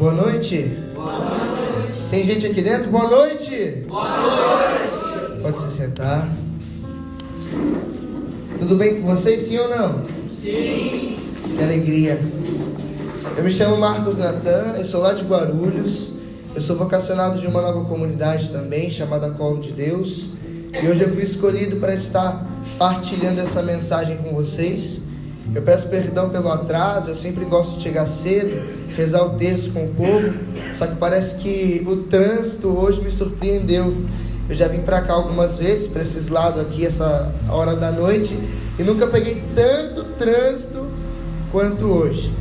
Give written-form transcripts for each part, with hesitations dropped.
Boa noite. Boa noite. Tem gente aqui dentro? Boa noite. Boa noite. Pode se sentar. Tudo bem com vocês, sim ou não? Sim. Que alegria. Eu me chamo Marcos Natan, eu sou lá de Guarulhos. Eu sou vocacionado de uma nova comunidade também, chamada Colo de Deus. E hoje eu fui escolhido para estar partilhando essa mensagem com vocês. Eu peço perdão pelo atraso, eu sempre gosto de chegar cedo, rezar o terço com o povo. Só que parece que o trânsito hoje me surpreendeu. Eu já vim para cá algumas vezes, para esses lados aqui, essa hora da noite, e nunca peguei tanto trânsito quanto hoje.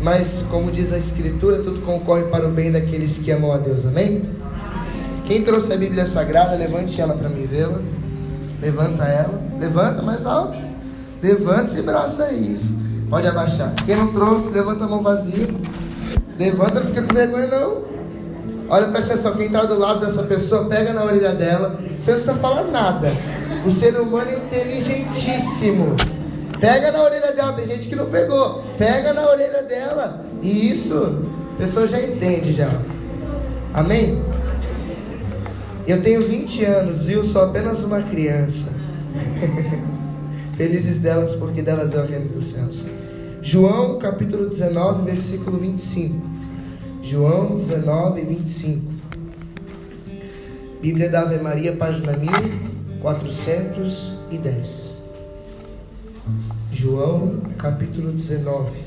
Mas, como diz a Escritura, tudo concorre para o bem daqueles que amam a Deus, amém? Quem trouxe a Bíblia Sagrada, levante ela para mim vê-la. Levanta ela, levanta mais alto. Levanta esse braço aí, isso. Pode abaixar. Quem não trouxe, levanta a mão vazia. Levanta, não fica com vergonha não. Olha, presta atenção, quem está do lado dessa pessoa, pega na orelha dela. Você não precisa falar nada. O ser humano é inteligentíssimo. Pega na orelha dela, tem gente que não pegou. Pega na orelha dela. E isso, a pessoa já entende já. Amém? Eu tenho 20 anos, viu? Sou apenas uma criança. Felizes delas, porque delas é o reino dos céus. João capítulo 19, versículo 25. João 19, 25. Bíblia da Ave Maria, página 1410. João capítulo 19.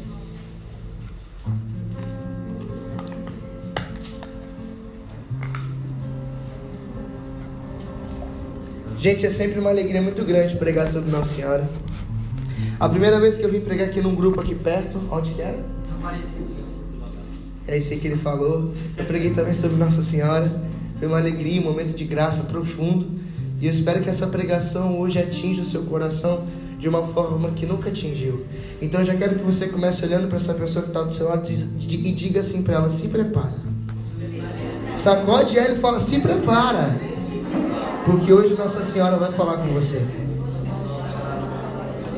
Gente, é sempre uma alegria muito grande pregar sobre Nossa Senhora. A primeira vez que eu vim pregar aqui num grupo aqui perto, onde que era? É isso aí que ele falou. Eu preguei também sobre Nossa Senhora. Foi uma alegria, um momento de graça profundo. E eu espero que essa pregação hoje atinja o seu coração de uma forma que nunca atingiu. Então eu já quero que você comece olhando para essa pessoa que está do seu lado e diga assim para ela: se prepara. Sacode ela e fala: se prepara. Porque hoje Nossa Senhora vai falar com você.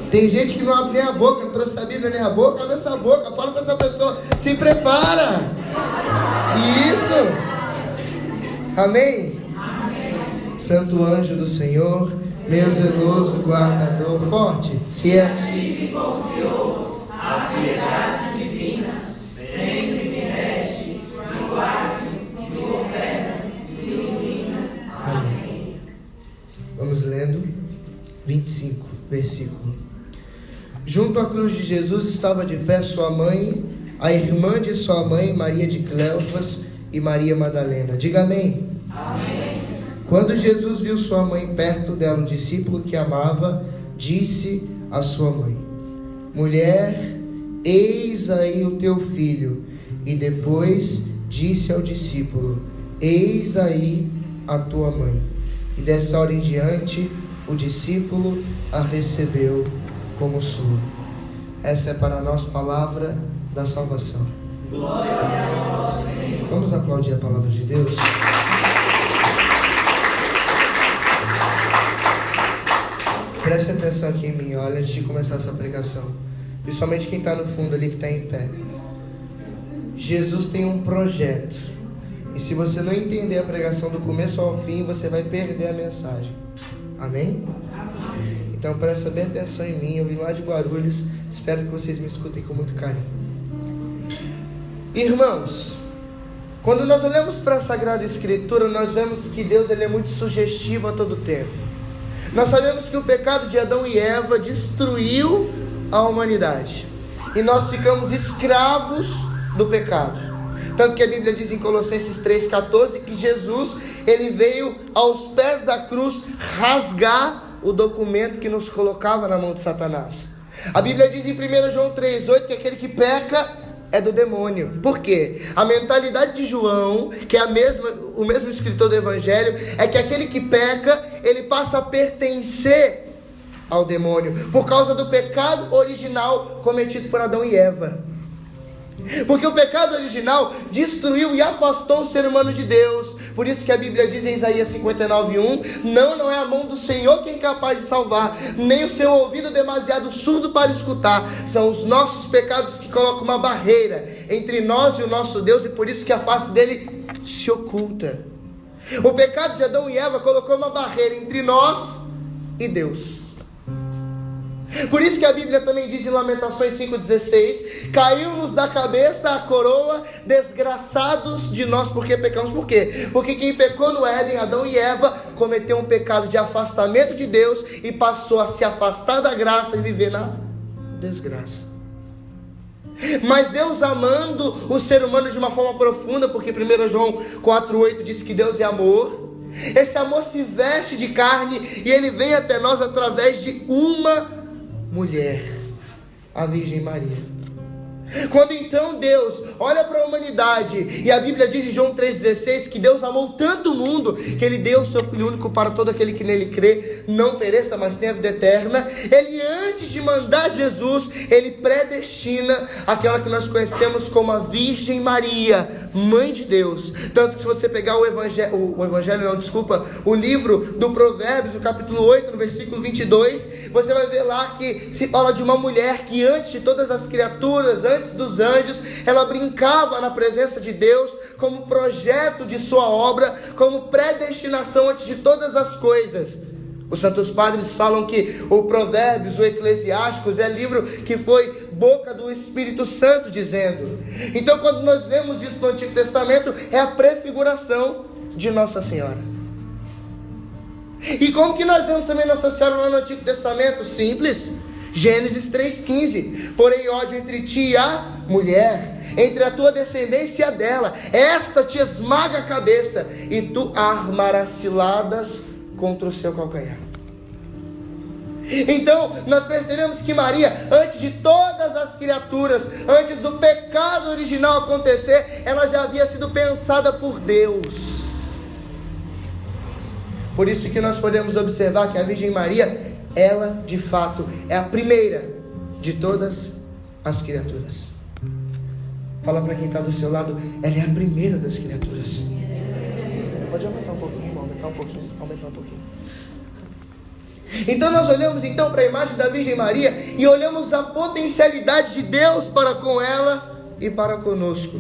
Tem gente que não abre nem a boca, não trouxe a Bíblia nem a boca, abre essa boca, fala para essa pessoa: se prepara. Isso. Amém? Santo anjo do Senhor, meu zeloso guardador, forte, se é a ti me confiou a piedade divina, sempre me rege, me guarde, me governa, me ilumina. Amém. Vamos lendo 25, versículo. Junto à cruz de Jesus estava de pé sua mãe, a irmã de sua mãe, Maria de Cleofas e Maria Madalena. Diga amém. Amém. Quando Jesus viu sua mãe perto dela, o discípulo que amava, disse à sua mãe: mulher, eis aí o teu filho. E depois disse ao discípulo: eis aí a tua mãe. E dessa hora em diante, o discípulo a recebeu como sua. Essa é para nós palavra da salvação. Glória a Deus, Senhor. Vamos aplaudir a palavra de Deus. Preste atenção aqui em mim, olha, antes de começar essa pregação. Principalmente quem está no fundo ali, que está em pé. Jesus tem um projeto. E se você não entender a pregação do começo ao fim, você vai perder a mensagem. Amém? Amém. Então presta bem atenção em mim. Eu vim lá de Guarulhos. Espero que vocês me escutem com muito carinho. Irmãos, quando nós olhamos para a Sagrada Escritura, nós vemos que Deus ele é muito sugestivo a todo tempo. Nós sabemos que o pecado de Adão e Eva destruiu a humanidade. E nós ficamos escravos do pecado. Tanto que a Bíblia diz em Colossenses 3,14 que Jesus, ele veio aos pés da cruz rasgar o documento que nos colocava na mão de Satanás. A Bíblia diz em 1 João 3,8 que aquele que peca é do demônio. Por quê? A mentalidade de João, que é o mesmo escritor do Evangelho, é que aquele que peca, ele passa a pertencer ao demônio, por causa do pecado original cometido por Adão e Eva. Porque o pecado original destruiu e afastou o ser humano de Deus. Por isso que a Bíblia diz em Isaías 59:1: não é a mão do Senhor quem é capaz de salvar, nem o seu ouvido demasiado surdo para escutar. São os nossos pecados que colocam uma barreira entre nós e o nosso Deus, e por isso que a face dele se oculta. O pecado de Adão e Eva colocou uma barreira entre nós e Deus. Por isso que a Bíblia também diz em Lamentações 5,16: caiu-nos da cabeça a coroa, desgraçados de nós porque pecamos. Por quê? Porque quem pecou no Éden, Adão e Eva, cometeu um pecado de afastamento de Deus e passou a se afastar da graça e viver na desgraça. Mas Deus, amando o ser humano de uma forma profunda, porque 1 João 4,8 diz que Deus é amor, esse amor se veste de carne e ele vem até nós através de uma mulher, a Virgem Maria. Quando então Deus olha para a humanidade, e a Bíblia diz em João 3,16 que Deus amou tanto o mundo que Ele deu o seu Filho único para todo aquele que nele crê não pereça, mas tenha vida eterna. Ele, antes de mandar Jesus, Ele predestina aquela que nós conhecemos como a Virgem Maria, Mãe de Deus. Tanto que se você pegar o livro do Provérbios, o capítulo 8, no versículo 22, você vai ver lá que se fala de uma mulher que antes de todas as criaturas, antes dos anjos, ela brincava na presença de Deus como projeto de sua obra, como predestinação antes de todas as coisas. Os santos padres falam que o Provérbios, o Eclesiásticos, é livro que foi boca do Espírito Santo dizendo. Então, quando nós lemos isso no Antigo Testamento, é a prefiguração de Nossa Senhora. E como que nós vemos também Nossa Senhora lá no Antigo Testamento? Simples. Gênesis 3,15: porém ódio entre ti e a mulher, entre a tua descendência e a dela, esta te esmaga a cabeça, e tu armarás ciladas contra o seu calcanhar. Então nós percebemos que Maria, antes de todas as criaturas, antes do pecado original acontecer, ela já havia sido pensada por Deus. Por isso que nós podemos observar que a Virgem Maria, ela de fato é a primeira de todas as criaturas. Fala para quem está do seu lado: ela é a primeira das criaturas. Pode aumentar um pouquinho. Então nós olhamos então para a imagem da Virgem Maria e olhamos a potencialidade de Deus para com ela e para conosco.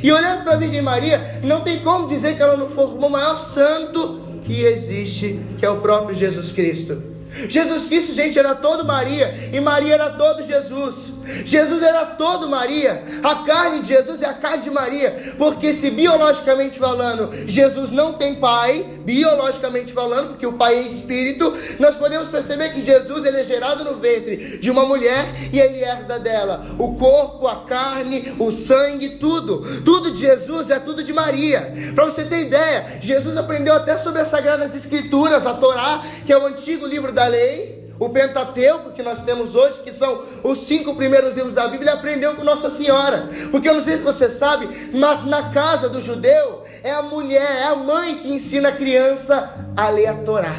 E olhando para a Virgem Maria, não tem como dizer que ela não formou o maior santo que existe, que é o próprio Jesus Cristo. Jesus Cristo, gente, era todo Maria, e Maria era todo Jesus. Jesus era todo Maria. A carne de Jesus é a carne de Maria, porque se biologicamente falando Jesus não tem pai, biologicamente falando, porque o pai é espírito, nós podemos perceber que Jesus, ele é gerado no ventre de uma mulher e ele herda dela o corpo, a carne, o sangue, tudo de Jesus é tudo de Maria. Para você ter ideia, Jesus aprendeu até sobre as Sagradas Escrituras, a Torá, que é o antigo livro da lei, o Pentateuco que nós temos hoje, que são os 5 primeiros livros da Bíblia, aprendeu com Nossa Senhora. Porque eu não sei se você sabe, mas na casa do judeu é a mulher, é a mãe que ensina a criança a ler a Torá.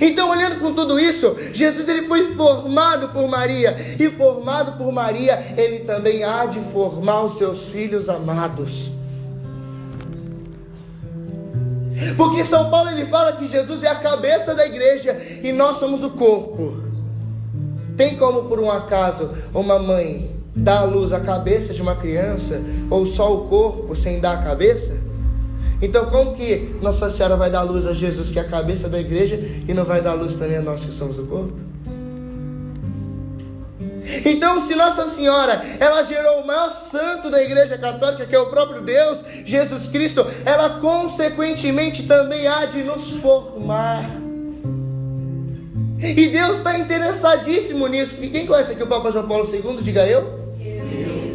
Então, olhando com tudo isso, Jesus, ele foi formado por Maria, e formado por Maria, ele também há de formar os seus filhos amados. Porque São Paulo, ele fala que Jesus é a cabeça da igreja e nós somos o corpo. Tem como por um acaso uma mãe dar à luz a cabeça de uma criança, ou só o corpo sem dar a cabeça? Então como que Nossa Senhora vai dar à luz a Jesus, que é a cabeça da igreja, e não vai dar à luz também a nós que somos o corpo? Então, se Nossa Senhora, ela gerou o maior santo da Igreja Católica, que é o próprio Deus, Jesus Cristo, ela consequentemente também há de nos formar. E Deus está interessadíssimo nisso. E quem conhece aqui o Papa João Paulo II? Diga eu.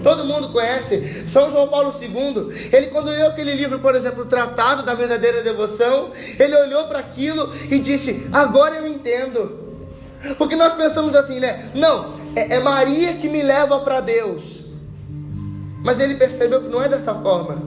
Todo mundo conhece São João Paulo II. Ele, quando leu aquele livro, por exemplo, o Tratado da Verdadeira Devoção, ele olhou para aquilo e disse: agora eu entendo. Porque nós pensamos assim, né? Não, é Maria que me leva para Deus. Mas ele percebeu que não é dessa forma.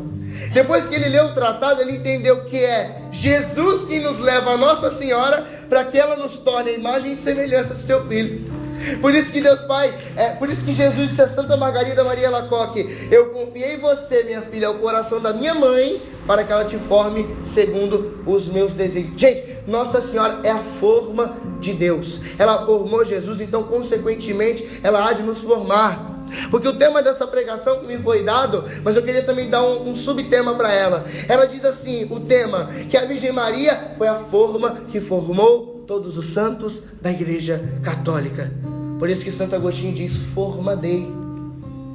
Depois que ele leu o tratado, ele entendeu que é Jesus quem nos leva a Nossa Senhora, para que ela nos torne a imagem e semelhança do seu Filho. Por isso que Deus Pai, por isso que Jesus disse a Santa Margarida Maria Alacoque: eu confiei em você, minha filha, ao coração da minha mãe, para que ela te forme segundo os meus desígnios. Gente, Nossa Senhora é a forma de Deus. Ela formou Jesus, então consequentemente ela há de nos formar. Porque o tema dessa pregação que me foi dado, mas eu queria também dar um subtema para ela. Ela diz assim, o tema, que a Virgem Maria foi a forma que formou todos os santos da Igreja Católica. Por isso que Santo Agostinho diz forma Dei,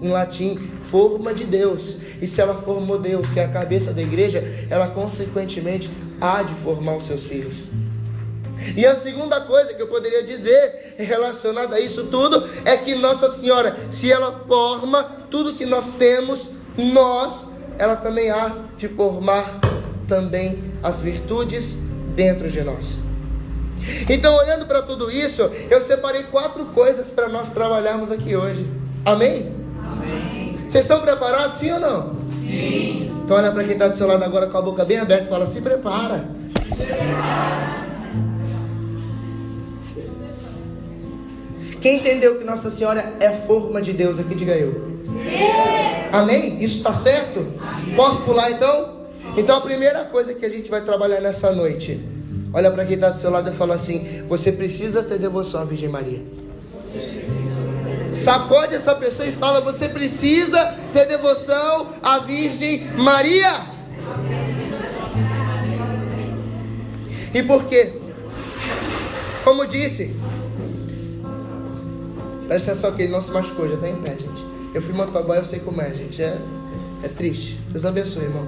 em latim, forma de Deus. E se ela formou Deus, que é a cabeça da igreja, ela consequentemente há de formar os seus filhos. E a segunda coisa que eu poderia dizer relacionada a isso tudo é que Nossa Senhora, se ela forma tudo que nós temos, ela também há de formar também as virtudes dentro de nós. Então, olhando para tudo isso, eu separei 4 coisas para nós trabalharmos aqui hoje. Amém? Amém. Vocês estão preparados, sim ou não? Sim. Então olha para quem está do seu lado agora com a boca bem aberta e fala: se prepara. Quem entendeu que Nossa Senhora é forma de Deus aqui, diga eu. Amém? Isso está certo? Posso pular então? Então a primeira coisa que a gente vai trabalhar nessa noite, olha para quem está do seu lado e fala assim: você precisa ter devoção à Virgem Maria. Sacode essa pessoa e fala: você precisa ter devoção à Virgem Maria. E por quê? Como disse, presta atenção que ele não se machucou, já está em pé, gente. Eu fui motoboy, eu sei como é, gente. É triste. Deus abençoe, irmão.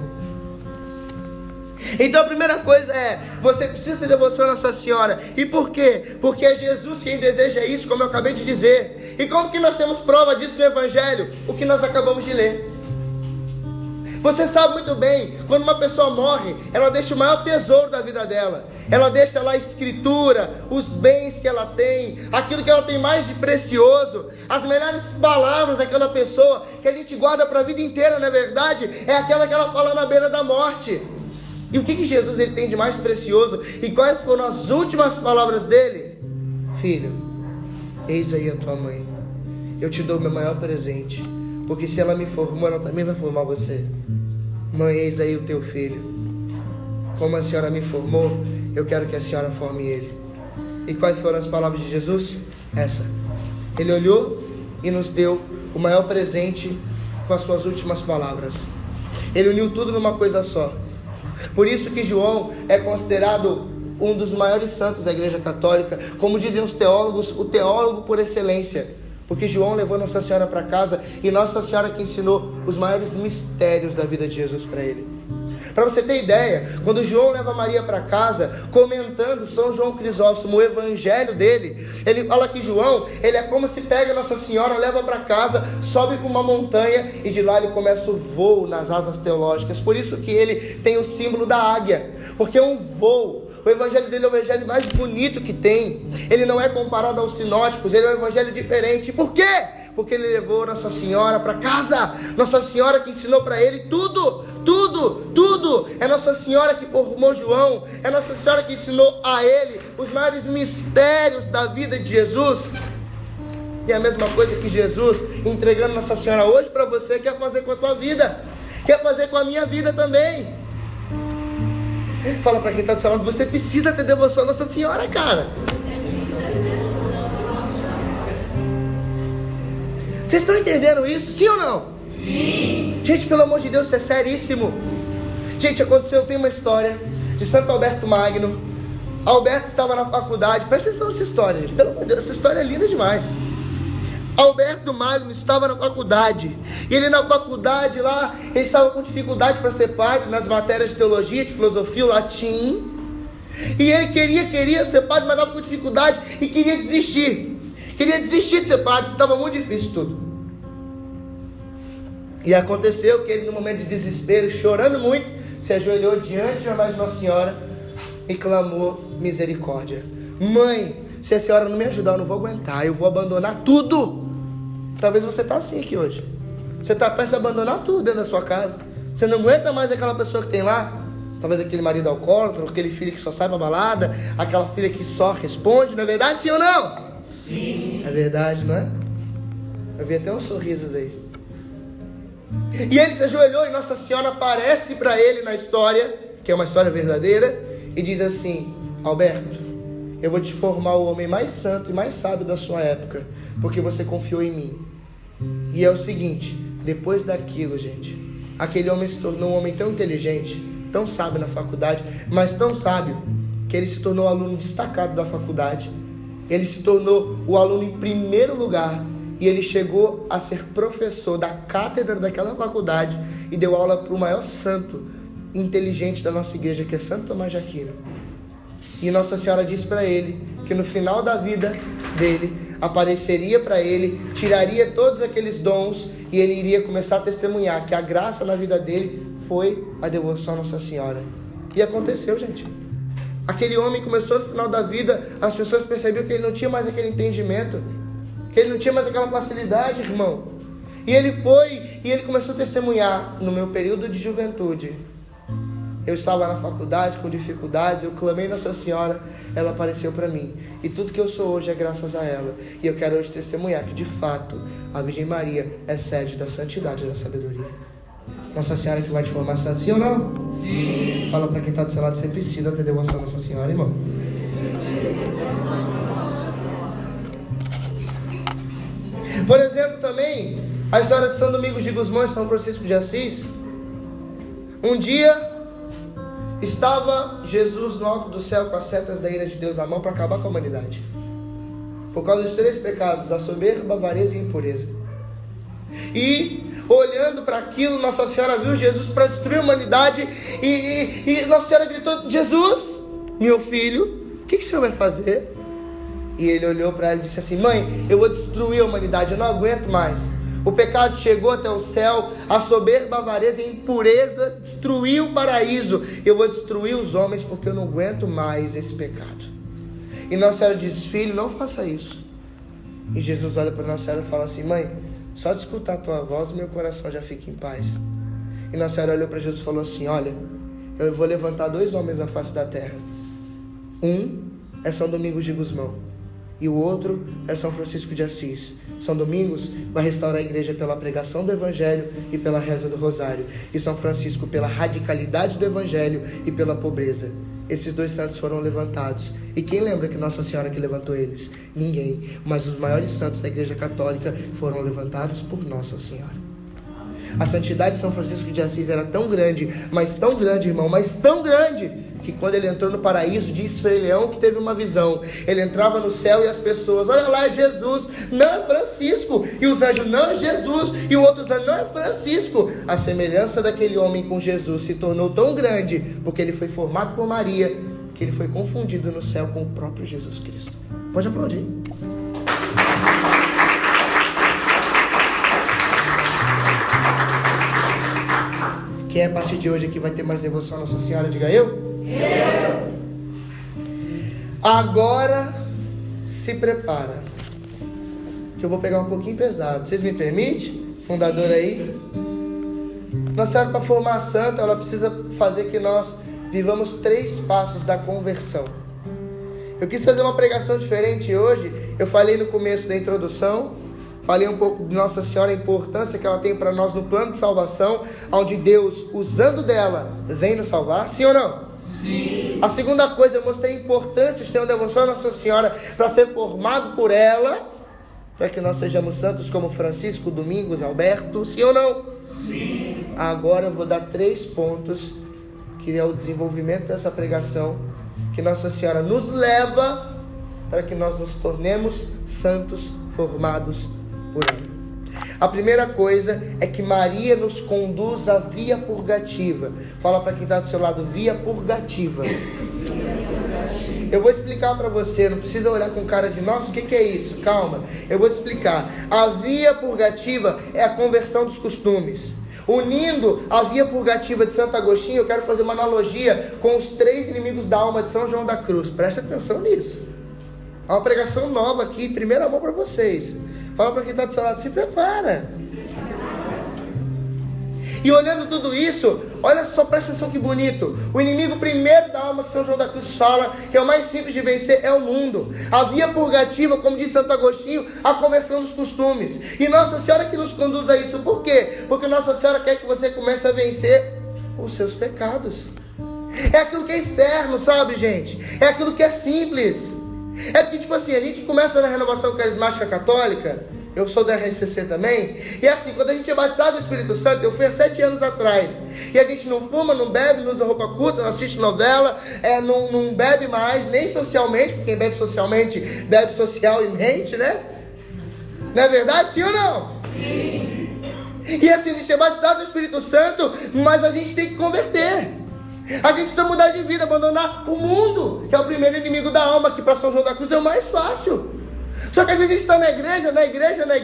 Então a primeira coisa é: você precisa ter devoção a Nossa Senhora. E por quê? Porque é Jesus quem deseja isso, como eu acabei de dizer. E como que nós temos prova disso no Evangelho? O que nós acabamos de ler. Você sabe muito bem, quando uma pessoa morre, ela deixa o maior tesouro da vida dela. Ela deixa lá a escritura, os bens que ela tem, aquilo que ela tem mais de precioso, as melhores palavras daquela pessoa, que a gente guarda para a vida inteira, na verdade, é aquela que ela fala na beira da morte. E o que Jesus ele tem de mais precioso? E quais foram as últimas palavras dele? Filho, eis aí a tua mãe. Eu te dou o meu maior presente, porque se ela me formou, ela também vai formar você. Mãe, eis aí o teu filho. Como a senhora me formou, eu quero que a senhora forme ele. E quais foram as palavras de Jesus? Essa. Ele olhou e nos deu o maior presente com as suas últimas palavras. Ele uniu tudo numa coisa só. Por isso que João é considerado um dos maiores santos da Igreja Católica, como dizem os teólogos, o teólogo por excelência. Porque João levou Nossa Senhora para casa e Nossa Senhora que ensinou os maiores mistérios da vida de Jesus para ele. Para você ter ideia, quando João leva Maria para casa, comentando São João Crisóstomo, o evangelho dele, ele fala que João, ele é como se pega Nossa Senhora, leva para casa, sobe para uma montanha e de lá ele começa o voo nas asas teológicas. Por isso que ele tem o símbolo da águia, porque é um voo. O evangelho dele é o evangelho mais bonito que tem. Ele não é comparado aos sinóticos, ele é um evangelho diferente. Por quê? Porque ele levou Nossa Senhora para casa. Nossa Senhora que ensinou para ele tudo. É Nossa Senhora que formou João. É Nossa Senhora que ensinou a ele os maiores mistérios da vida de Jesus. E a mesma coisa que Jesus, entregando Nossa Senhora hoje para você, quer fazer com a tua vida, quer fazer com a minha vida também. Fala para quem está do seu lado: você precisa ter devoção a Nossa Senhora, cara. Vocês estão entendendo isso? Sim ou não? Sim. Gente, pelo amor de Deus, isso é seríssimo. Gente, aconteceu, tem uma história de Santo Alberto Magno. Alberto estava na faculdade. Presta atenção nessa história, gente. Pelo amor de Deus, essa história é linda demais. Alberto Magno estava na faculdade. E ele na faculdade lá, ele estava com dificuldade para ser padre nas matérias de teologia, de filosofia, o latim. E ele queria ser padre, mas estava com dificuldade e queria desistir. Queria desistir de ser padre, estava muito difícil tudo. E aconteceu que ele, no momento de desespero, chorando muito, se ajoelhou diante de Nossa Senhora e clamou misericórdia. Mãe, se a senhora não me ajudar, eu não vou aguentar, eu vou abandonar tudo. Talvez você está assim aqui hoje. Você está prestes a abandonar tudo dentro da sua casa. Você não aguenta mais aquela pessoa que tem lá. Talvez aquele marido alcoólatra, aquele filho que só sai pra balada, aquela filha que só responde, não é verdade, sim ou não? Sim. É verdade, não é? Eu vi até uns sorrisos aí. E ele se ajoelhou e Nossa Senhora aparece para ele na história, que é uma história verdadeira, e diz assim: Alberto, eu vou te formar o homem mais santo e mais sábio da sua época, porque você confiou em mim. E é o seguinte, depois daquilo, gente, aquele homem se tornou um homem tão inteligente, tão sábio na faculdade, mas tão sábio, que ele se tornou aluno destacado da faculdade. Ele se tornou o aluno em primeiro lugar, e ele chegou a ser professor da cátedra daquela faculdade e deu aula para o maior santo inteligente da nossa igreja, que é Santo Tomás de Aquino. E Nossa Senhora disse para ele que no final da vida dele, apareceria para ele, tiraria todos aqueles dons e ele iria começar a testemunhar que a graça na vida dele foi a devoção a Nossa Senhora. E aconteceu, gente. Aquele homem começou no final da vida, as pessoas percebiam que ele não tinha mais aquele entendimento, que ele não tinha mais aquela facilidade, irmão. E ele foi, e ele começou a testemunhar. No meu período de juventude, eu estava na faculdade com dificuldades, eu clamei Nossa Senhora, ela apareceu para mim. E tudo que eu sou hoje é graças a ela. E eu quero hoje testemunhar que, de fato, a Virgem Maria é sede da santidade e da sabedoria. Nossa Senhora que vai te formar santo, sim ou não? Sim. Fala para quem está do seu lado, você precisa ter devoção a Nossa Senhora, irmão. Por exemplo, também, a história de São Domingos de Gusmão e São Francisco de Assis. Um dia, estava Jesus no alto do céu com as setas da ira de Deus na mão para acabar com a humanidade. Por causa de 3 pecados, a soberba, a avareza e a impureza. E, olhando para aquilo, Nossa Senhora viu Jesus para destruir a humanidade. E Nossa Senhora gritou: Jesus, meu filho, o que o Senhor vai fazer? E ele olhou para ela e disse assim: mãe, eu vou destruir a humanidade, eu não aguento mais. O pecado chegou até o céu, a soberba, a avareza e a impureza destruiu o paraíso. Eu vou destruir os homens porque eu não aguento mais esse pecado. E Nossa Senhora diz: filho, não faça isso. E Jesus olha para Nossa Senhora e fala assim: mãe, só de escutar a tua voz, meu coração já fica em paz. E Nossa Senhora olhou para Jesus e falou assim: olha, eu vou levantar 2 homens na face da terra. Um é São Domingos de Gusmão e o outro é São Francisco de Assis. São Domingos vai restaurar a igreja pela pregação do Evangelho e pela reza do Rosário. E São Francisco pela radicalidade do Evangelho e pela pobreza. Esses 2 santos foram levantados. E quem lembra que Nossa Senhora que levantou eles? Ninguém. Mas os maiores santos da Igreja Católica foram levantados por Nossa Senhora. A santidade de São Francisco de Assis era tão grande, mas tão grande, irmão, mas tão grande, que quando ele entrou no paraíso, disse Frei Leão que teve uma visão. Ele entrava no céu e as pessoas: olha lá, é Jesus, não é Francisco. E os anjos: não é Jesus. E o outro anjo: não é Francisco. A semelhança daquele homem com Jesus se tornou tão grande, porque ele foi formado por Maria, que ele foi confundido no céu com o próprio Jesus Cristo. Pode aplaudir. Quem é a partir de hoje aqui vai ter mais devoção a Nossa Senhora? Diga eu. Eu. Agora se prepara, que eu vou pegar um pouquinho pesado. Vocês me permitem? Fundador aí. Nossa Senhora, para formar santa, ela precisa fazer que nós vivamos 3 passos da conversão. Eu quis fazer uma pregação diferente hoje. Eu falei no começo da introdução, falei um pouco de Nossa Senhora, a importância que ela tem para nós no plano de salvação, onde Deus, usando dela, vem nos salvar, sim ou não? Sim. A segunda coisa, eu mostrei a importância de ter uma devoção a Nossa Senhora para ser formado por ela, para que nós sejamos santos como Francisco, Domingos, Alberto, sim ou não? Sim. Agora eu vou dar 3 pontos, que é o desenvolvimento dessa pregação, que Nossa Senhora nos leva para que nós nos tornemos santos formados por ela. A primeira coisa é que Maria nos conduz à via purgativa. Fala para quem está do seu lado: via purgativa. Eu vou explicar para você, não precisa olhar com cara de nossa, o que é isso? Calma, eu vou te explicar. A via purgativa é a conversão dos costumes. Unindo a via purgativa de Santo Agostinho, eu quero fazer uma analogia com os 3 inimigos da alma de São João da Cruz. Presta atenção nisso. É uma pregação nova aqui, primeira mão para vocês. Fala para quem está do seu lado: se prepara. E olhando tudo isso, olha só, presta atenção que bonito. O inimigo primeiro da alma que São João da Cruz fala, que é o mais simples de vencer, é o mundo. A via purgativa, como diz Santo Agostinho, a conversão dos costumes. E Nossa Senhora que nos conduz a isso. Por quê? Porque Nossa Senhora quer que você comece a vencer os seus pecados. É aquilo que é externo, sabe, gente? É aquilo que é simples. É que, tipo assim, a gente começa na renovação carismática católica. Eu sou da RCC também. E assim, quando a gente é batizado no Espírito Santo, eu fui há 7 anos atrás. E a gente não fuma, não bebe, não usa roupa curta, não assiste novela, não bebe mais, nem socialmente, porque quem bebe socialmente, bebe socialmente, né? Não é verdade, sim ou não? Sim. E assim, a gente é batizado no Espírito Santo, mas a gente tem que converter. A gente precisa mudar de vida, abandonar o mundo, que é o primeiro inimigo da alma, que para São João da Cruz é o mais fácil. Só que às vezes a gente está na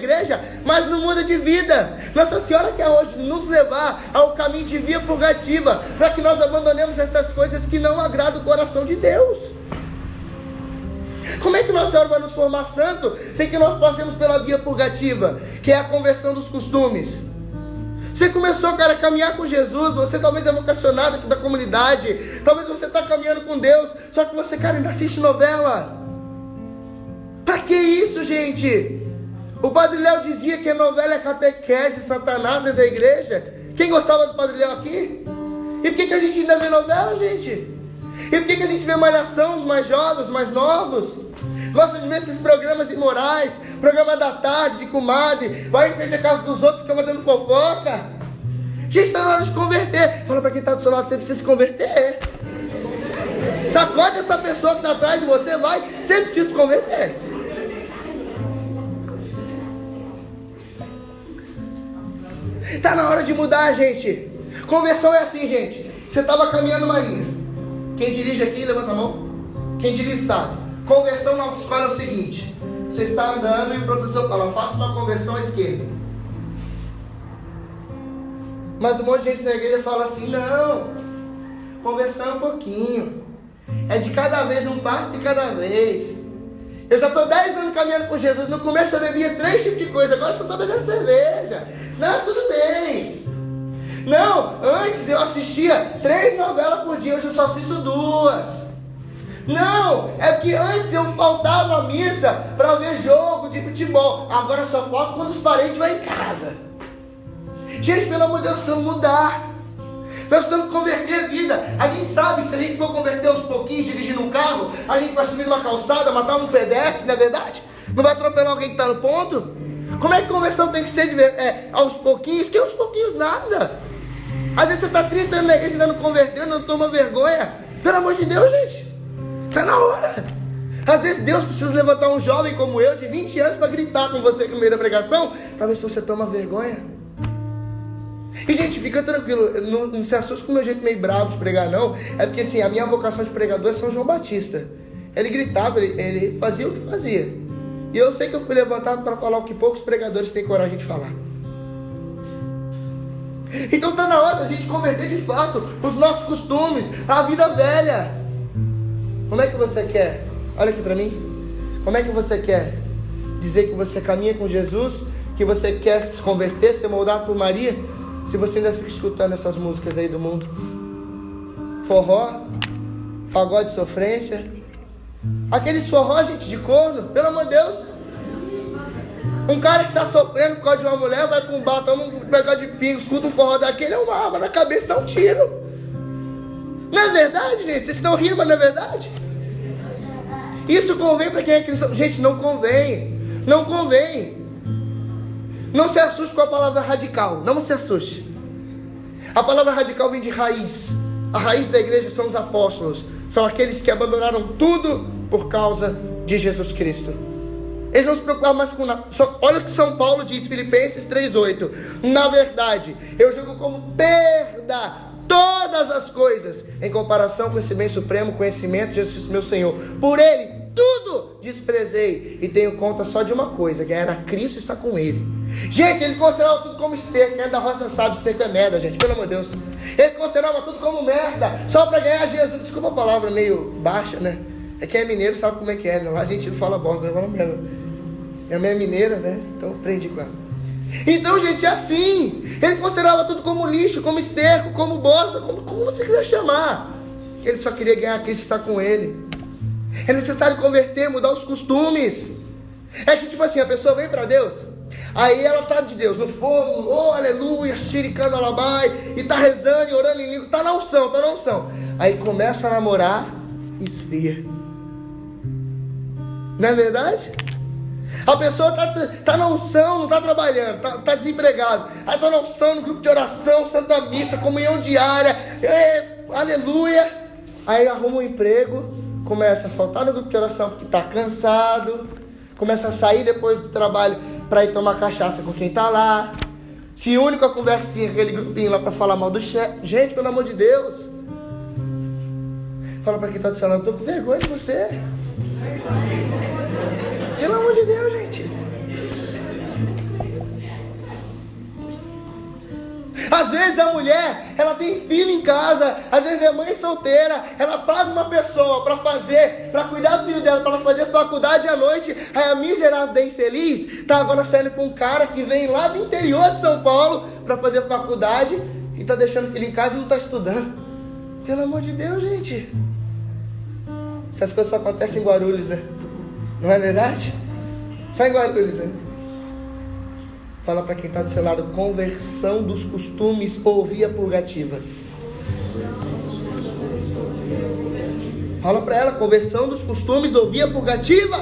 igreja, mas não muda de vida. Nossa Senhora quer hoje nos levar ao caminho de via purgativa, para que nós abandonemos essas coisas que não agradam o coração de Deus. Como é que Nossa Senhora vai nos formar santo, sem que nós passemos pela via purgativa, que é a conversão dos costumes? Você começou, cara, a caminhar com Jesus, você talvez é vocacionado aqui da comunidade, talvez você está caminhando com Deus, só que você, cara, ainda assiste novela. Pra que isso, gente? O Padre Léo dizia que a novela é catequese, Satanás é da igreja. Quem gostava do Padre Léo aqui? E por que a gente ainda vê novela, gente? E por que a gente vê malhação, os mais jovens, os mais novos? Gosta de ver esses programas imorais, programa da tarde, de comadre, vai em frente à casa dos outros, fica fazendo fofoca. Gente, está na hora de converter. Fala para quem está do seu lado, você precisa se converter. Sacode essa pessoa que está atrás de você, vai, você precisa se converter. Está na hora de mudar, gente. Conversão é assim, gente. Você estava caminhando uma linha. Quem dirige aqui, levanta a mão. Quem dirige sabe. Conversão na autoescola é o seguinte: você está andando e o professor fala, faça uma conversão à esquerda. Mas um monte de gente na igreja fala assim, não, conversão é um pouquinho, é de cada vez, um passo de cada vez. Eu já estou 10 anos caminhando com Jesus. No começo eu bebia 3 tipos de coisa, agora eu só estou bebendo cerveja. Não, tudo bem. Não, antes eu assistia 3 novelas por dia, hoje eu só assisto 2. Não, é porque antes eu faltava a missa para ver jogo de futebol, agora eu só falto quando os parentes vão em casa. Gente, pelo amor de Deus, precisamos mudar. Nós precisamos converter a vida. A gente sabe que se a gente for converter aos pouquinhos, dirigindo um carro, a gente vai subir numa calçada, matar um pedestre, não é verdade? Não vai atropelar alguém que está no ponto? Como é que conversão tem que ser aos pouquinhos? Que aos pouquinhos nada. Às vezes você está 30 anos na igreja ainda não convertendo, não toma vergonha. Pelo amor de Deus, gente. Está na hora. Às vezes Deus precisa levantar um jovem como eu, de 20 anos, para gritar com você no meio da pregação, para ver se você toma vergonha. E gente, fica tranquilo, não se assuste com o meu jeito meio bravo de pregar não. É porque assim, a minha vocação de pregador é São João Batista. Ele gritava, ele fazia o que fazia. E eu sei que eu fui levantado para falar o que poucos pregadores têm coragem de falar. Então está na hora da gente converter de fato os nossos costumes, a vida velha. Como é que você quer? Olha aqui para mim. Como é que você quer dizer que você caminha com Jesus, que você quer se converter, ser moldado por Maria, se você ainda fica escutando essas músicas aí do mundo? Forró, pagode de sofrência, aqueles forró, gente, de corno, pelo amor de Deus. Um cara que está sofrendo por causa de uma mulher, vai para um bar, toma um pegado de pingo, escuta um forró daquele, é uma arma na cabeça, dá um tiro. Não é verdade, gente? Vocês estão rindo, mas não é verdade? Isso convém para quem é cristão? Gente, não convém. Não convém. Não se assuste com a palavra radical. Não se assuste. A palavra radical vem de raiz. A raiz da igreja são os apóstolos. São aqueles que abandonaram tudo por causa de Jesus Cristo. Eles não se preocupavam mais com nada. Olha o que São Paulo diz, Filipenses 3,8. Na verdade, eu julgo como perda todas as coisas em comparação com esse bem supremo conhecimento de Jesus meu Senhor. Por Ele tudo desprezei e tenho conta só de uma coisa, ganhar a Cristo e estar com Ele. Gente, ele considerava tudo como esterco. Quem é da roça sabe, esterco é merda, gente, pelo amor de Deus. Ele considerava tudo como merda, só para ganhar Jesus. Desculpa a palavra meio baixa, né? É quem é mineiro sabe como é que é, né? Lá a gente não fala bosta, não fala merda. Minha mãe é mineira, né? Então aprendi com ela. Então, gente, é assim. Ele considerava tudo como lixo, como esterco, como bosta, como você quiser chamar. Ele só queria ganhar Cristo e estar com ele. É necessário converter, mudar os costumes. É que tipo assim, a pessoa vem para Deus, aí ela tá de Deus no fogo, oh aleluia, xiricando alabai, e tá rezando e orando em língua, tá na unção. Aí começa a namorar, esfria. Não é verdade? A pessoa tá na unção, não tá trabalhando, tá desempregado. Aí tá na unção, no grupo de oração, Santa Missa, comunhão diária, aleluia. Aí arruma um emprego, começa a faltar no grupo de oração porque tá cansado, começa a sair depois do trabalho para ir tomar cachaça com quem tá lá, se une com a conversinha, aquele grupinho lá para falar mal do chefe. Gente, pelo amor de Deus, fala para quem tá do seu lado, eu tô com vergonha de você. Pelo amor de Deus, gente. Às vezes a mulher, ela tem filho em casa, às vezes é mãe solteira, ela paga uma pessoa para cuidar do filho dela, para ela fazer faculdade à noite, aí a miserável da infeliz está agora saindo com um cara que vem lá do interior de São Paulo para fazer faculdade e está deixando o filho em casa e não está estudando. Pelo amor de Deus, gente. Essas coisas só acontecem em Guarulhos, né? Não é verdade? Só em Guarulhos, né? Fala para quem está do seu lado, conversão dos costumes ou via purgativa. Fala para ela, conversão dos costumes ou via purgativa.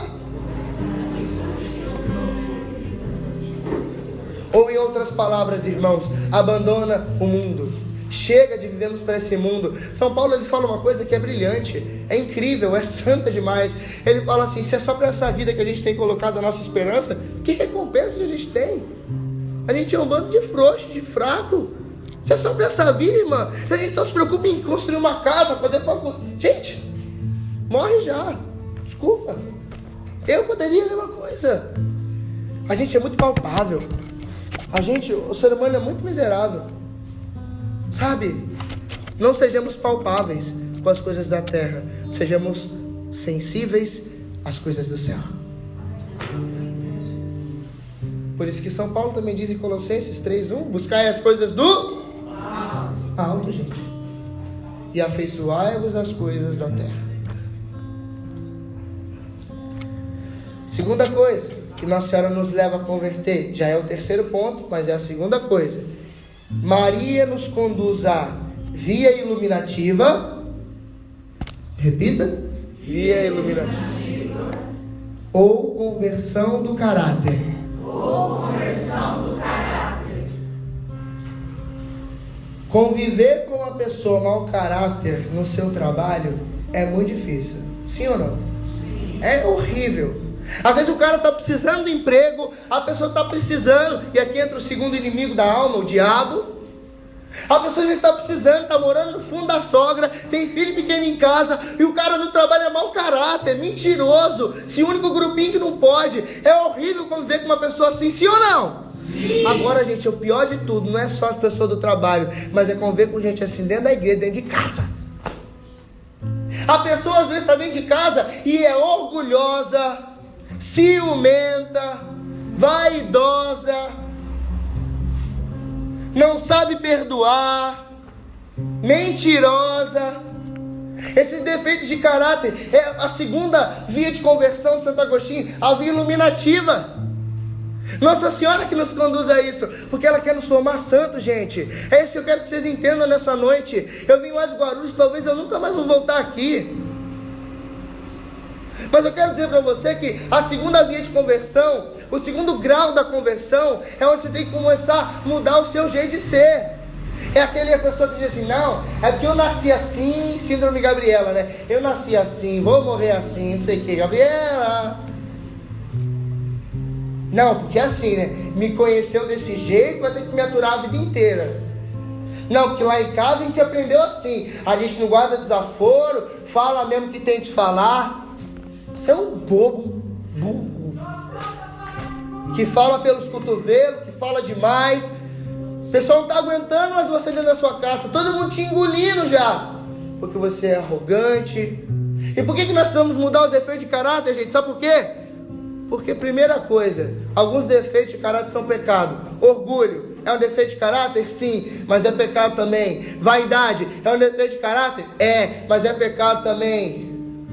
Ou em outras palavras, irmãos, abandona o mundo. Chega de vivermos para esse mundo. São Paulo, ele fala uma coisa que é brilhante, é incrível, é santa demais. Ele fala assim, se é só para essa vida que a gente tem colocado a nossa esperança, que recompensa que a gente tem? A gente é um bando de frouxo, de fraco. Se é só para essa vida, irmã, a gente só se preocupa em construir uma casa, fazer faculdade. Gente, morre já. Desculpa. Eu poderia a mesma coisa. A gente é muito palpável. O ser humano é muito miserável. Sabe? Não sejamos palpáveis com as coisas da terra. Sejamos sensíveis às coisas do céu. Por isso que São Paulo também diz em Colossenses 3:1, buscai as coisas do alto, gente, e afeiçoai-vos às coisas da terra. Segunda coisa que Nossa Senhora nos leva a converter, já é o terceiro ponto, mas é a segunda coisa. Maria nos conduz a via iluminativa. Repita. Via iluminativa. Ou conversão do caráter. Conviver com uma pessoa mau caráter no seu trabalho é muito difícil. Sim ou não? Sim. É horrível. Às vezes o cara está precisando de emprego, a pessoa está precisando, e aqui entra o segundo inimigo da alma, o diabo. A pessoa às vezes está precisando, está morando no fundo da sogra, tem filho pequeno em casa, e o cara no trabalho é mau caráter, mentiroso, se une com o grupinho que não pode. É horrível conviver com uma pessoa assim, sim ou não? Sim. Agora, gente, o pior de tudo não é só as pessoas do trabalho, mas é conviver com gente assim dentro da igreja, dentro de casa. A pessoa às vezes está dentro de casa e é orgulhosa, ciumenta, vaidosa, não sabe perdoar, mentirosa. Esses defeitos de caráter é a segunda via de conversão de Santo Agostinho, a via iluminativa. Nossa Senhora que nos conduz a isso, porque ela quer nos formar santos, gente. É isso que eu quero que vocês entendam nessa noite. Eu vim lá de Guarulhos, talvez eu nunca mais vou voltar aqui, mas eu quero dizer para você que a segunda via de conversão, o segundo grau da conversão, é onde você tem que começar a mudar o seu jeito de ser. É aquela pessoa que diz assim, não, é porque eu nasci assim, síndrome Gabriela, né? Eu nasci assim, vou morrer assim, não sei o que, Gabriela. Não, porque é assim, né? Me conheceu desse jeito, vai ter que me aturar a vida inteira. Não, porque lá em casa a gente aprendeu assim, a gente não guarda desaforo, fala mesmo que tem de falar. Você é um bobo, burro, que fala pelos cotovelos, que fala demais. O pessoal não está aguentando mais você dentro da sua casa, todo mundo te engolindo já, porque você é arrogante. E por que nós precisamos mudar os efeitos de caráter, gente? Sabe por quê? Porque, primeira coisa, alguns defeitos de caráter são pecado. Orgulho é um defeito de caráter? Sim, mas é pecado também. Vaidade é um defeito de caráter? É, mas é pecado também.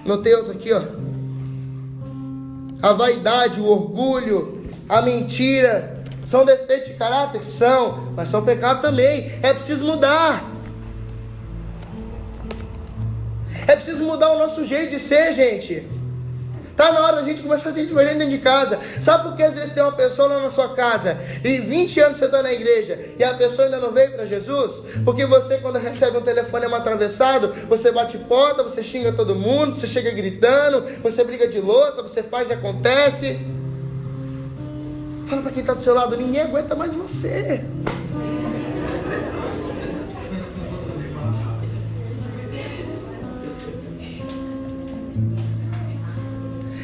Notei outro aqui, ó. A vaidade, o orgulho, a mentira são defeitos de caráter? São, mas são pecado também. É preciso mudar. É preciso mudar o nosso jeito de ser, gente. Tá na hora da gente começar a ser diferente dentro de casa. Sabe por que às vezes tem uma pessoa lá na sua casa e 20 anos você está na igreja e a pessoa ainda não veio para Jesus? Porque você, quando recebe um telefonema atravessado, você bate porta, você xinga todo mundo, você chega gritando, você briga de louça, você faz e acontece. Fala para quem está do seu lado, ninguém aguenta mais você.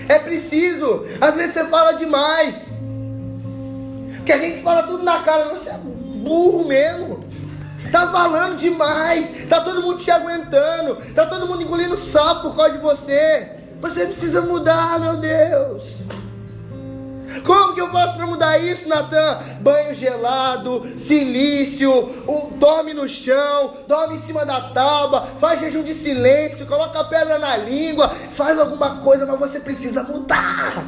É preciso. Às vezes você fala demais. Porque a gente fala tudo na cara. Você é burro mesmo. Tá falando demais. Tá todo mundo te aguentando. Tá todo mundo engolindo sapo por causa de você. Você precisa mudar, meu Deus. Como que eu faço para mudar isso, Natan? Banho gelado, silício, dorme no chão, dorme em cima da tábua, faz jejum de silêncio, coloca a pedra na língua, faz alguma coisa, mas você precisa mudar.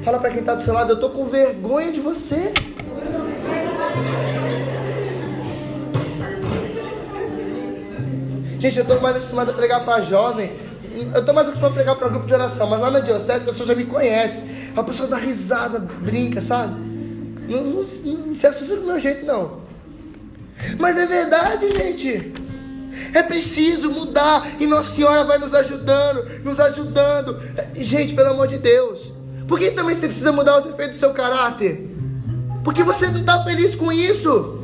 Fala para quem está do seu lado, eu estou com vergonha de você. Gente, eu estou mais acostumado a pregar para jovem. Eu estou mais acostumado a pregar para grupo de oração, mas lá na diocese a pessoa já me conhece. A pessoa dá risada, brinca, sabe? Não se assusta do meu jeito, não. Mas é verdade, gente. É preciso mudar e Nossa Senhora vai nos ajudando. Gente, pelo amor de Deus. Por que também você precisa mudar os efeitos do seu caráter? Porque você não está feliz com isso.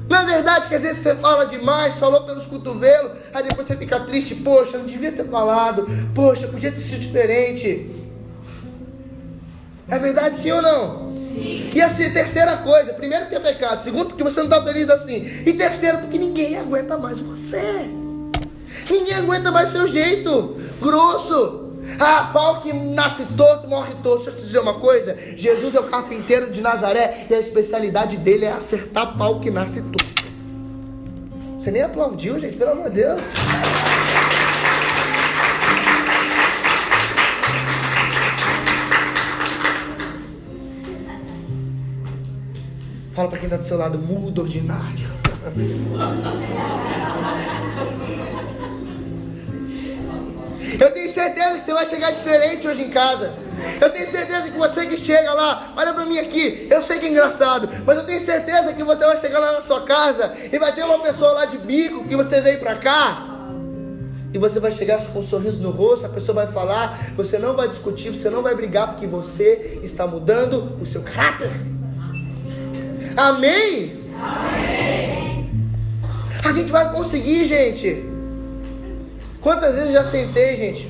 Não é verdade que às vezes você fala demais, falou pelos cotovelos, aí depois você fica triste, poxa, não devia ter falado, poxa, podia ter sido diferente. É verdade sim ou não? Sim. E assim, terceira coisa, primeiro porque é pecado, segundo porque você não está feliz assim, e terceiro porque ninguém aguenta mais você. Ninguém aguenta mais seu jeito grosso. Ah, pau que nasce torto, morre torto. Deixa eu te dizer uma coisa, Jesus é o carpinteiro de Nazaré e a especialidade dele é acertar pau que nasce torto. Você nem aplaudiu, gente, pelo amor de Deus. Fala pra quem está do seu lado, mudo ordinário. Eu tenho certeza que você vai chegar diferente hoje em casa. Eu tenho certeza que você que chega lá, olha pra mim aqui, eu sei que é engraçado, mas eu tenho certeza que você vai chegar lá na sua casa e vai ter uma pessoa lá de bico que você veio pra cá. E você vai chegar com um sorriso no rosto, a pessoa vai falar, você não vai discutir, você não vai brigar, porque você está mudando o seu caráter. Amém? Amém. A gente vai conseguir, gente. Quantas vezes eu já sentei, gente,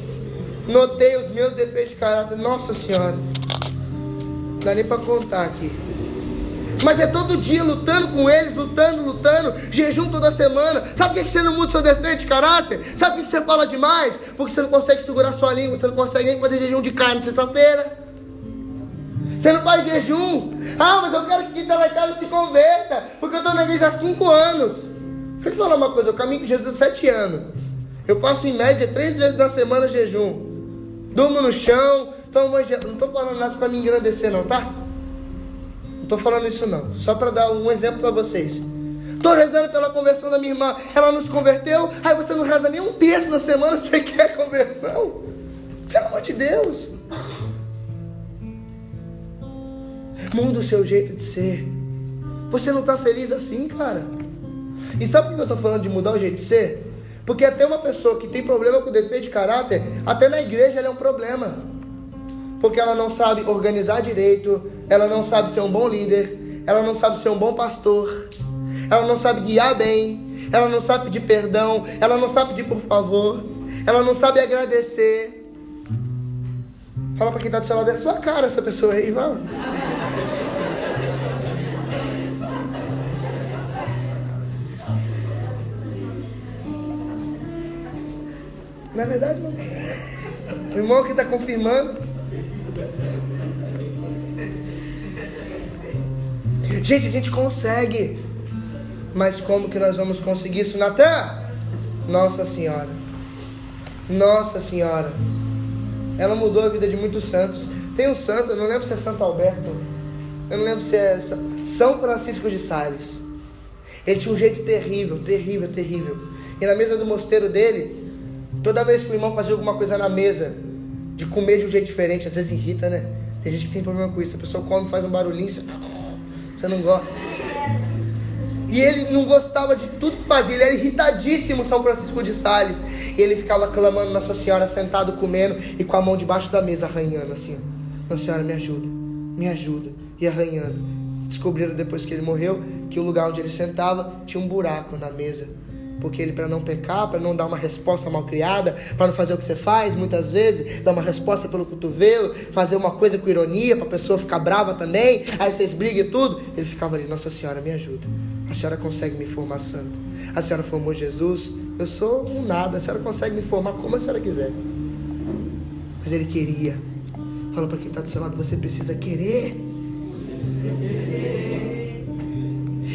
notei os meus defeitos de caráter, nossa senhora, não dá nem para contar aqui. Mas é todo dia lutando com eles, lutando, jejum toda semana. Sabe por que você não muda o seu defeito de caráter? Sabe por que você fala demais? Porque você não consegue segurar sua língua, você não consegue nem fazer jejum de carne sexta-feira. Você não faz jejum. Ah, mas eu quero que quem está na casa se converta, porque eu estou na igreja há 5 anos. Deixa eu te falar uma coisa, eu caminho com Jesus há 7 anos. Eu faço em média 3 vezes na semana jejum. Durmo no chão, tomo banho gelado. Não estou falando nada para me engrandecer não, tá? Não estou falando isso não. Só para dar um exemplo para vocês. Estou rezando pela conversão da minha irmã. Ela não se converteu. Aí você não reza nem um terço na semana. Você quer conversão? Pelo amor de Deus. Muda o seu jeito de ser. Você não está feliz assim, cara? E sabe por que eu estou falando de mudar o jeito de ser? Porque até uma pessoa que tem problema com defeito de caráter, até na igreja ela é um problema. Porque ela não sabe organizar direito, ela não sabe ser um bom líder, ela não sabe ser um bom pastor, ela não sabe guiar bem, ela não sabe pedir perdão, ela não sabe pedir por favor, ela não sabe agradecer. Fala pra quem tá do seu lado, é sua cara essa pessoa aí, fala. Não é verdade, não? O irmão que está confirmando. Gente, a gente consegue. Mas como que nós vamos conseguir isso, Natan? Nossa Senhora. Nossa Senhora. Ela mudou a vida de muitos santos. Tem um santo, eu não lembro se é Santo Alberto, eu não lembro se é São Francisco de Sales. Ele tinha um jeito terrível, terrível, terrível. E na mesa do mosteiro dele, toda vez que o irmão fazia alguma coisa na mesa, de comer de um jeito diferente, às vezes irrita, né? Tem gente que tem problema com isso. A pessoa come, faz um barulhinho, você não gosta. E ele não gostava de tudo que fazia. Ele era irritadíssimo, São Francisco de Sales. E ele ficava clamando Nossa Senhora, sentado comendo e com a mão debaixo da mesa, arranhando assim. Nossa Senhora, me ajuda, me ajuda. E arranhando. Descobriram depois que ele morreu que o lugar onde ele sentava tinha um buraco na mesa. Porque ele, para não pecar, para não dar uma resposta mal criada, para não fazer o que você faz muitas vezes, dar uma resposta pelo cotovelo, fazer uma coisa com ironia, para a pessoa ficar brava também, aí vocês brigam e tudo, ele ficava ali, Nossa Senhora, me ajuda. A senhora consegue me formar santo. A senhora formou Jesus, eu sou um nada, a senhora consegue me formar como a senhora quiser. Mas ele queria. Fala para quem está do seu lado, você precisa querer.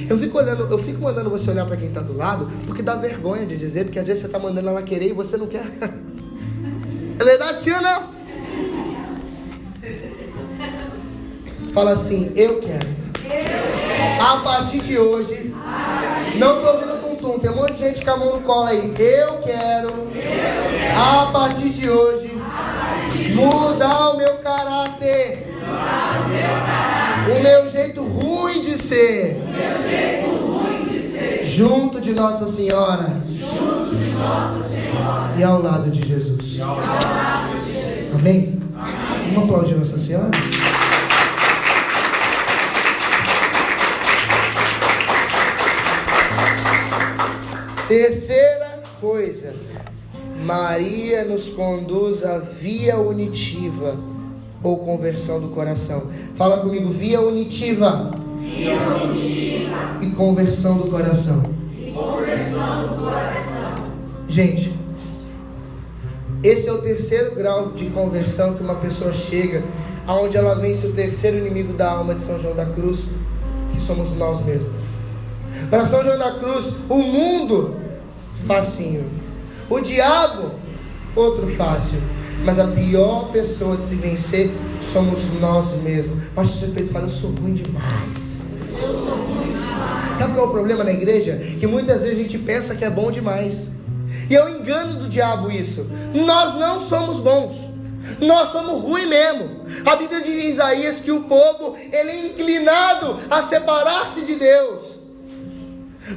Eu fico mandando você olhar para quem está do lado, porque dá vergonha de dizer, porque às vezes você está mandando ela querer e você não quer. É verdade, sim ou não? Fala assim, eu quero. A partir de hoje, não estou ouvindo tum-tum, tem um monte de gente com a mão no colo aí. Eu quero, a partir de hoje, mudar o meu caráter. O meu jeito ruim de ser. Junto de Nossa Senhora. E ao lado de Jesus. Amém? Vamos aplaudir Nossa Senhora? Terceira coisa. Maria nos conduz à via unitiva. Ou conversão do coração. Fala comigo, via unitiva. Via unitiva. E conversão do coração. E conversão do coração. Gente, esse é o terceiro grau de conversão que uma pessoa chega, aonde ela vence o terceiro inimigo da alma de São João da Cruz, que somos nós mesmos. Para São João da Cruz, o mundo, facinho. O diabo, outro fácil. Mas a pior pessoa de se vencer somos nós mesmos. Pastor Pedro fala, eu sou ruim demais. Sabe qual é o problema na igreja? Que muitas vezes a gente pensa que é bom demais. E é o engano do diabo isso. Nós não somos bons. Nós somos ruins mesmo. A Bíblia diz em Isaías que o povo, ele é inclinado a separar-se de Deus.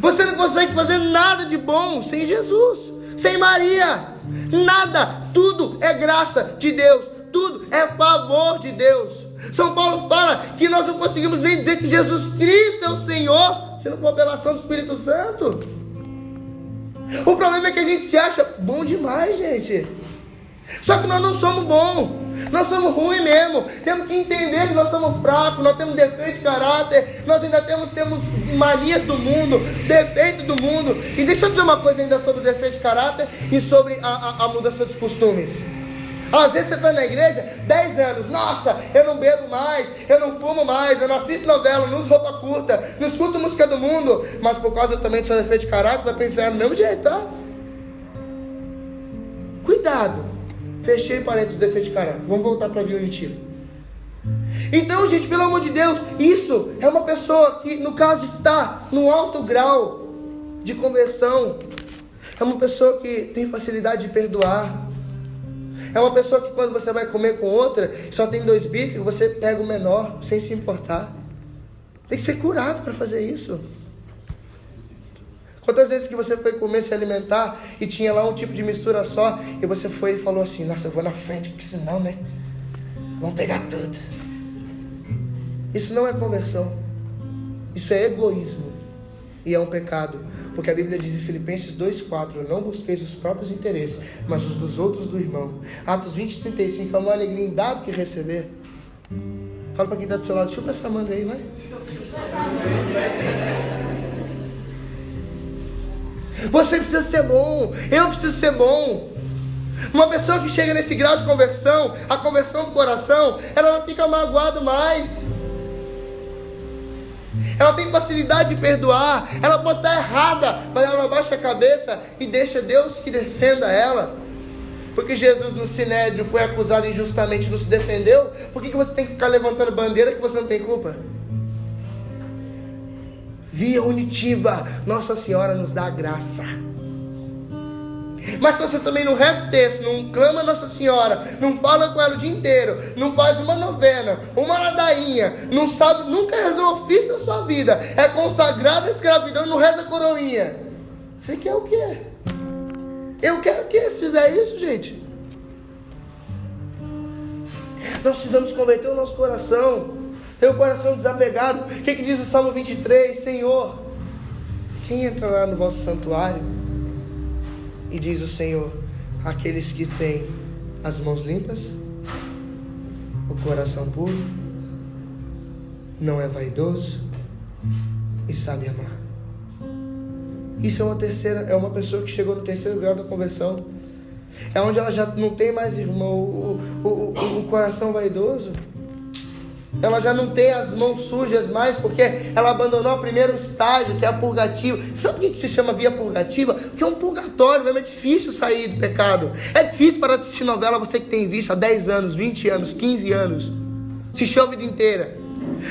Você não consegue fazer nada de bom sem Jesus, sem Maria. Nada, tudo é graça de Deus, tudo é favor de Deus. São Paulo fala que nós não conseguimos nem dizer que Jesus Cristo é o Senhor, se não for pela ação do Espírito Santo. O problema é que a gente se acha bom demais, gente. Só que nós não somos bons, nós somos ruins mesmo. Temos que entender que nós somos fracos, nós temos defeito de caráter, nós ainda temos manias do mundo, defeito do mundo. E deixa eu dizer uma coisa ainda sobre o defeito de caráter e sobre a mudança dos costumes. Às vezes você está na igreja 10 anos, nossa, eu não bebo mais, eu não fumo mais, eu não assisto novela, não uso roupa curta, não escuto música do mundo, mas por causa também do seu defeito de caráter vai para o inferno do mesmo jeito, tá? Cuidado. Fechei parênteses do defeito de caráter. Vamos voltar para a via unitiva. Então, gente, pelo amor de Deus, isso é uma pessoa que, no caso, está no alto grau de conversão. É uma pessoa que tem facilidade de perdoar. É uma pessoa que, quando você vai comer com outra, só tem 2 bifes, você pega o menor, sem se importar. Tem que ser curado para fazer isso. Quantas vezes que você foi comer, se alimentar e tinha lá um tipo de mistura só e você foi e falou assim, nossa, eu vou na frente, porque senão, né, vão pegar tudo. Isso não é conversão. Isso é egoísmo. E é um pecado. Porque a Bíblia diz em Filipenses 2,4, não busqueis os próprios interesses, mas os dos outros do irmão. Atos 20,35, é uma alegria em dar do que receber. Fala para quem está do seu lado, chupa essa manga aí, vai. Você precisa ser bom, eu preciso ser bom. Uma pessoa que chega nesse grau de conversão, a conversão do coração, ela não fica magoada mais. Ela tem facilidade de perdoar. Ela pode estar errada, mas ela abaixa a cabeça e deixa Deus que defenda ela. Porque Jesus no Sinédrio foi acusado injustamente e não se defendeu. Por que você tem que ficar levantando bandeira que você não tem culpa? Via unitiva, Nossa Senhora nos dá a graça. Mas se você também não reza o texto, não clama Nossa Senhora, não fala com ela o dia inteiro, não faz uma novena, uma ladainha, não sabe, nunca rezou um ofício na sua vida, é consagrado à escravidão e não reza coroinha, você quer o quê? Eu quero que se fizer isso, gente. Nós precisamos converter o nosso coração, ter o coração desapegado. O que diz o Salmo 23? Senhor, quem entra lá no vosso santuário? E diz o Senhor, aqueles que têm as mãos limpas, o coração puro, não é vaidoso e sabe amar. Isso é uma pessoa que chegou no terceiro grau da conversão. É onde ela já não tem mais, irmão, o coração vaidoso. Ela já não tem as mãos sujas mais, porque ela abandonou o primeiro estágio, que é a purgativa. Sabe por que se chama via purgativa? Porque é um purgatório, mesmo é difícil sair do pecado. É difícil parar de assistir novela, você que tem visto há 10 anos, 20 anos, 15 anos. Assistiu a vida inteira.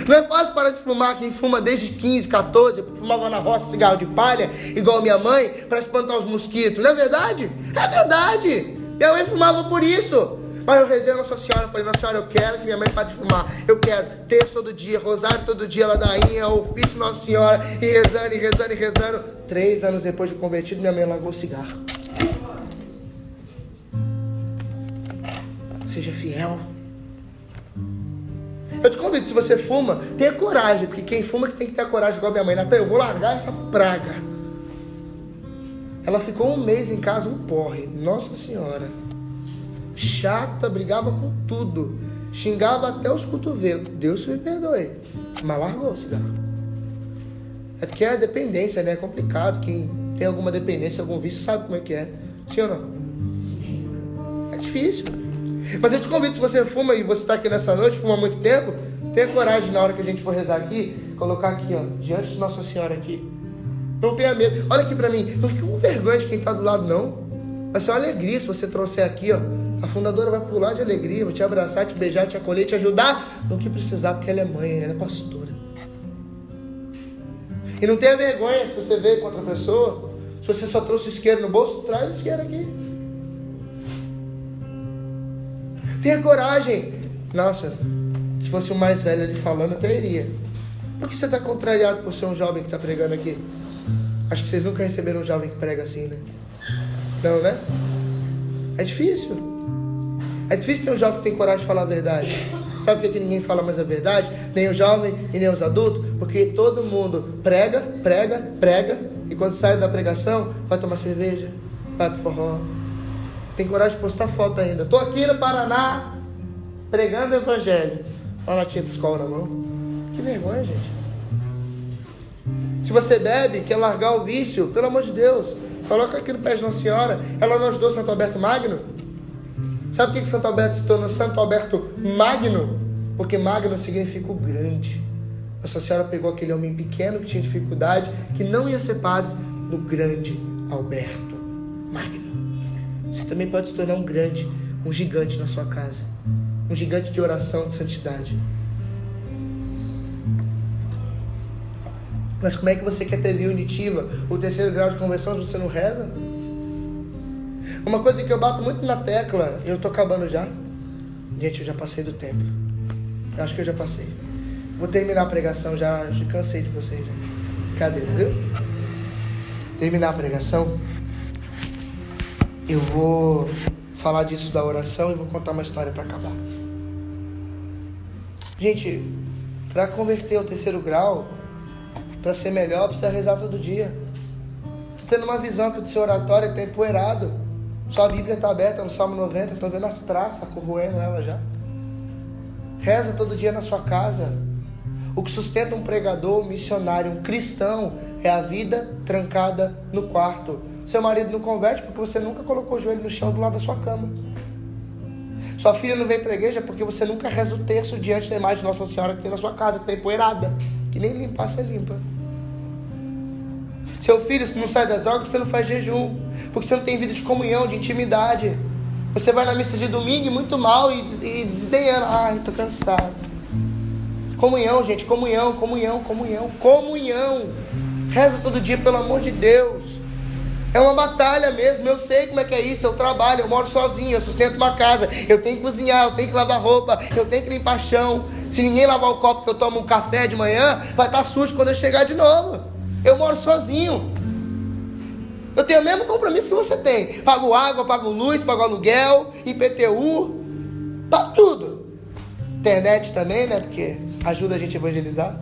Não é fácil parar de fumar, quem fuma desde 15, 14, eu fumava na roça cigarro de palha, igual minha mãe, para espantar os mosquitos. Não é verdade? É verdade. Minha mãe fumava por isso. Mas eu rezei a Nossa Senhora, falei, Nossa Senhora, eu quero que minha mãe pare de fumar. Eu quero texto todo dia, rosário todo dia, ladainha, ofício Nossa Senhora, e rezando, e rezando, e rezando. 3 anos depois de convertido, minha mãe largou o cigarro. Seja fiel. Eu te convido, se você fuma, tenha coragem, porque quem fuma que tem que ter a coragem, igual a minha mãe. Natan, eu vou largar essa praga. Ela ficou 1 mês em casa, um porre. Nossa Senhora. Chata, brigava com tudo, xingava até os cotovelos. Deus me perdoe, mas largou o cigarro. É porque é dependência, né? É complicado. Quem tem alguma dependência, algum vício, sabe como é que é. Sim ou não? É difícil. Mas eu te convido, se você fuma e você está aqui nessa noite, fuma há muito tempo, tenha coragem na hora que a gente for rezar aqui, colocar aqui, ó, diante de Nossa Senhora aqui. Não tenha medo. Olha aqui pra mim, não fique com vergonha de quem está do lado, não. Vai ser uma alegria se você trouxer aqui, ó. A fundadora vai pular de alegria, vai te abraçar, te beijar, te acolher, te ajudar no que precisar, porque ela é mãe, ela é pastora. E não tenha vergonha se você veio com outra pessoa, se você só trouxe o isqueiro no bolso, traz o isqueiro aqui. Tenha coragem. Nossa, se fosse o mais velho ali falando, eu até iria. Por que você está contrariado por ser um jovem que está pregando aqui? Acho que vocês nunca receberam um jovem que prega assim, né? Não, né? É difícil. É difícil ter um jovem que tem coragem de falar a verdade. Sabe por que ninguém fala mais a verdade? Nem o jovem e nem os adultos? Porque todo mundo prega, e quando sai da pregação, vai tomar cerveja, vai pro forró. Tem coragem de postar foto ainda. Tô aqui no Paraná, pregando o evangelho. Olha a latinha de escola na mão. Que vergonha, gente. Se você bebe, quer largar o vício, pelo amor de Deus, coloca aqui no pé de Nossa Senhora. Ela não ajudou Santo Alberto Magno? Sabe por que Santo Alberto se tornou Santo Alberto Magno? Porque Magno significa o grande. Nossa Senhora pegou aquele homem pequeno que tinha dificuldade, que não ia ser padre, do grande Alberto Magno. Você também pode se tornar um grande, um gigante na sua casa. Um gigante de oração, de santidade. Mas como é que você quer ter via unitiva, o terceiro grau de conversão, se você não reza? Uma coisa que eu bato muito na tecla, eu tô acabando já. Gente, eu já passei do tempo. Eu acho que eu já passei. Vou terminar a pregação, já cansei de vocês. Já. Cadê, viu? Terminar a pregação. Eu vou falar disso da oração e vou contar uma história para acabar. Gente, para converter ao terceiro grau, para ser melhor, precisa rezar todo dia. Tô tendo uma visão que o seu oratório está empoeirado. Sua Bíblia está aberta no Salmo 90, estou vendo as traças corroendo ela já. Reza todo dia na sua casa. O que sustenta um pregador, um missionário, um cristão, é a vida trancada no quarto. Seu marido não converte porque você nunca colocou o joelho no chão do lado da sua cama. Sua filha não vem para a igreja porque você nunca reza o terço diante da imagem de Nossa Senhora que tem na sua casa, que tem empoeirada, que nem limpar você limpa. Seu filho não sai das drogas porque você não faz jejum, porque você não tem vida de comunhão, de intimidade. Você vai na missa de domingo muito mal e desdenhando. Ai, tô cansado. Comunhão, gente, comunhão. Reza todo dia, pelo amor de Deus. É uma batalha mesmo, eu sei como é que é isso. Eu trabalho, eu moro sozinho, eu sustento uma casa, eu tenho que cozinhar, eu tenho que lavar roupa, eu tenho que limpar chão. Se ninguém lavar o copo que eu tomo um café de manhã, vai estar sujo quando eu chegar de novo. Eu moro sozinho. Eu tenho o mesmo compromisso que você tem. Pago água, pago luz, pago aluguel, IPTU, pago tudo. Internet também, né? Porque ajuda a gente a evangelizar.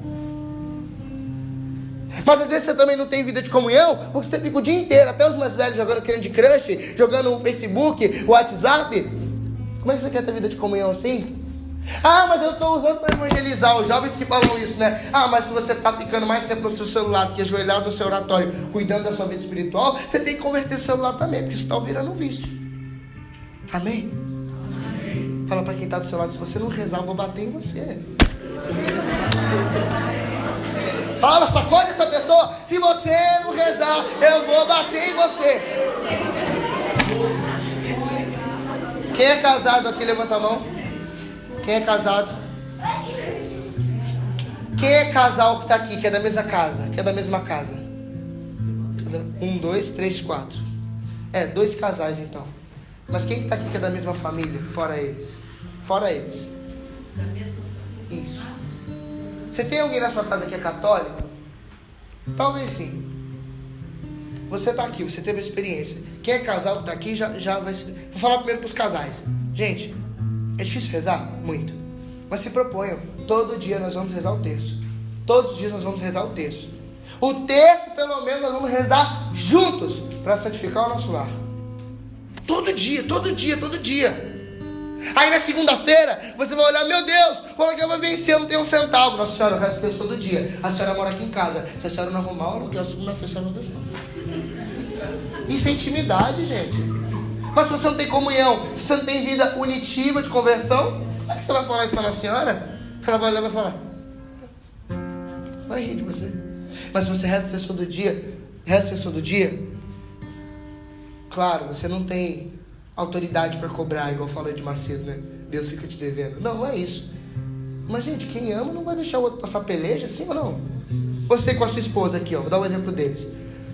Mas às vezes você também não tem vida de comunhão, porque você fica o dia inteiro, até os mais velhos jogando Candy Crush, jogando no Facebook, WhatsApp. Como é que você quer ter vida de comunhão assim? Ah, mas eu estou usando para evangelizar. Os jovens que falam isso, né? Ah, mas se você está ficando mais tempo no seu celular do que ajoelhado no seu oratório, cuidando da sua vida espiritual, você tem que converter o celular também, porque isso está virando um vício. Amém? Amém. Fala para quem está do seu lado, se você não rezar, eu vou bater em você. Fala, sacode essa pessoa. Se você não rezar, eu vou bater em você. Quem é casado aqui, levanta a mão. Quem é casado? Quem é casal que está aqui, que é da mesma casa? Que é da mesma casa? 1, 2, 3, 4. 2 casais então. Mas quem está aqui que é da mesma família? Fora eles. Fora eles. Da mesma família? Isso. Você tem alguém na sua casa que é católico? Talvez sim. Você está aqui, você teve a experiência. Quem é casal que está aqui já vai se... Vou falar primeiro para os casais. Gente, é difícil rezar? Muito. Mas se proponham. Todo dia nós vamos rezar o terço. Todos os dias nós vamos rezar o terço. O terço, pelo menos, nós vamos rezar juntos para santificar o nosso lar. Todo dia. Aí na segunda-feira, você vai olhar, meu Deus, como é que eu vou vencer? Eu não tenho um centavo. Nossa Senhora, eu rezo o terço todo dia. A senhora mora aqui em casa. Se a senhora não arrumar o aluguel, segunda-feira a senhora não vai descer. Isso é intimidade, gente. Mas se você não tem comunhão, se você não tem vida unitiva de conversão, como é que você vai falar isso para Nossa Senhora? Ela vai olhar e vai falar. Vai rir de você. Mas se você reza o terço todo dia, claro, você não tem autoridade para cobrar, igual falou de Macedo, né? Deus fica te devendo. Não é isso. Mas, gente, quem ama não vai deixar o outro passar peleja, sim ou não? Você com a sua esposa aqui, ó, vou dar um exemplo deles.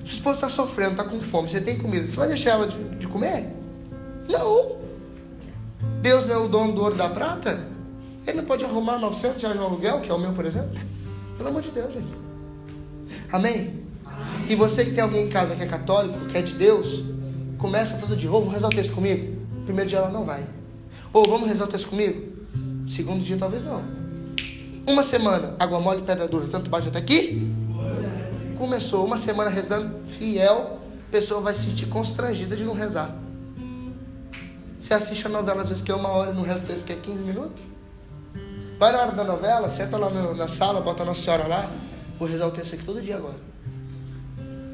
Sua esposa está sofrendo, está com fome, você tem comida, você vai deixar ela de comer? Não. Deus não é o dono do ouro e da prata? Ele não pode arrumar 900 reais no aluguel, que é o meu, por exemplo? Pelo amor de Deus, gente. Amém? Amém. E você que tem alguém em casa que é católico, que é de Deus, começa todo dia. Vamos rezar o texto comigo? Primeiro dia ela não vai. Vamos rezar o texto comigo? Segundo dia talvez não. Uma semana, água mole e pedra dura, tanto baixo até aqui. Começou uma semana rezando fiel, a pessoa vai se sentir constrangida de não rezar. Você assiste a novela às vezes que é 1 hora e não reza o texto que é 15 minutos. Vai na hora da novela, senta lá na sala, bota a Nossa Senhora lá. Vou rezar o texto aqui todo dia agora.